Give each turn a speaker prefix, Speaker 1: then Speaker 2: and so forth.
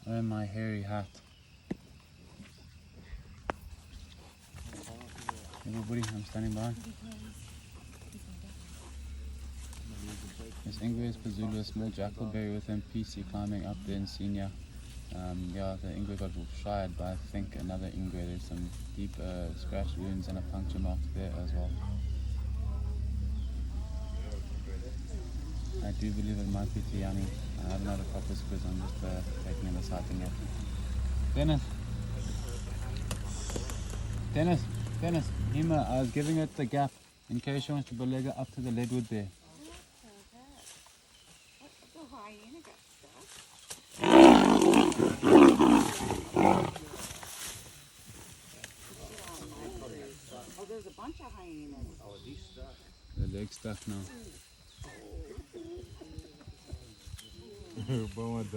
Speaker 1: Oh, my hairy hat. Everybody, I'm standing by. This Ingwe is Pazulu, a small jackalberry with PC climbing up there in senior. Yeah, the Ingwe got shied by I think another Ingwe. There's some deep scratch wounds and a puncture mark there as well. I do believe it might be Tiani. I haven't had a proper squiz, I'm just taking in the sighting yet. Dennis, Hima, I was giving it the gap in case she wants to belega up to the leadwood there.
Speaker 2: The hyena got stuck. Oh, there's a bunch of hyenas.
Speaker 3: Oh, he's stuck.
Speaker 1: The leg's stuck now.
Speaker 4: Bom,